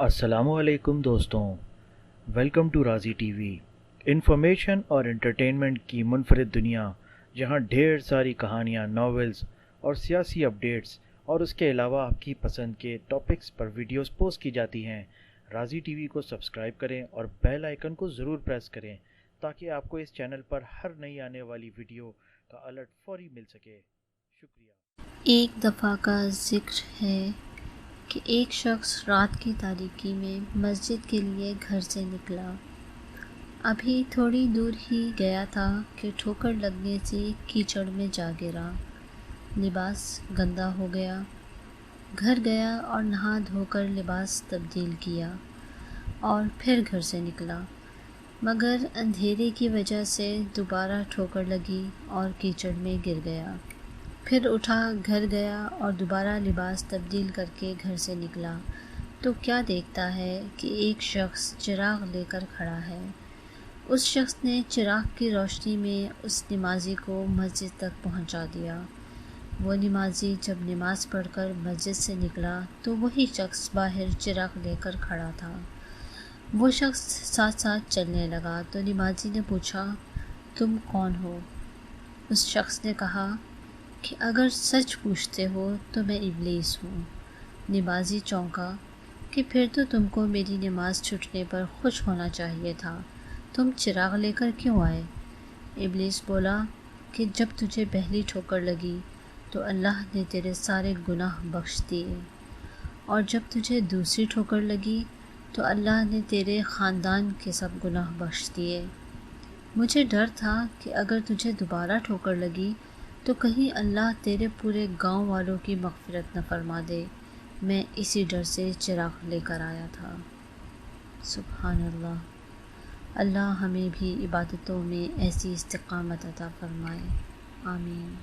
السلام علیکم دوستوں، ویلکم ٹو راضی ٹی وی۔ انفارمیشن اور انٹرٹینمنٹ کی منفرد دنیا، جہاں ڈھیر ساری کہانیاں، ناولز اور سیاسی اپڈیٹس اور اس کے علاوہ آپ کی پسند کے ٹاپکس پر ویڈیوز پوسٹ کی جاتی ہیں۔ راضی ٹی وی کو سبسکرائب کریں اور بیل آئیکن کو ضرور پریس کریں تاکہ آپ کو اس چینل پر ہر نئی آنے والی ویڈیو کا الرٹ فوری مل سکے۔ شکریہ۔ ایک دفعہ کا ذکر ہے کہ ایک شخص رات کی تاریکی میں مسجد کے لیے گھر سے نکلا۔ ابھی تھوڑی دور ہی گیا تھا کہ ٹھوکر لگنے سے کیچڑ میں جا گرا۔ لباس گندا ہو گیا۔ گھر گیا اور نہا دھو کر لباس تبدیل کیا اور پھر گھر سے نکلا، مگر اندھیرے کی وجہ سے دوبارہ ٹھوکر لگی اور کیچڑ میں گر گیا۔ پھر اٹھا، گھر گیا اور دوبارہ لباس تبدیل کر کے گھر سے نکلا تو کیا دیکھتا ہے کہ ایک شخص چراغ لے کر کھڑا ہے۔ اس شخص نے چراغ کی روشنی میں اس نمازی کو مسجد تک پہنچا دیا۔ وہ نمازی جب نماز پڑھ کر مسجد سے نکلا تو وہی شخص باہر چراغ لے کر کھڑا تھا۔ وہ شخص ساتھ ساتھ چلنے لگا تو نمازی نے پوچھا، تم کون ہو؟ اس شخص نے کہا کہ اگر سچ پوچھتے ہو تو میں ابلیس ہوں۔ نمازی چونکا کہ پھر تو تم کو میری نماز چھوٹنے پر خوش ہونا چاہیے تھا، تم چراغ لے کر کیوں آئے؟ ابلیس بولا کہ جب تجھے پہلی ٹھوکر لگی تو اللہ نے تیرے سارے گناہ بخش دیے، اور جب تجھے دوسری ٹھوکر لگی تو اللہ نے تیرے خاندان کے سب گناہ بخش دیے۔ مجھے ڈر تھا کہ اگر تجھے دوبارہ ٹھوکر لگی تو کہیں اللہ تیرے پورے گاؤں والوں کی مغفرت نہ فرما دے، میں اسی ڈر سے چراغ لے کر آیا تھا۔ سبحان اللہ۔ اللہ ہمیں بھی عبادتوں میں ایسی استقامت عطا فرمائے، آمین۔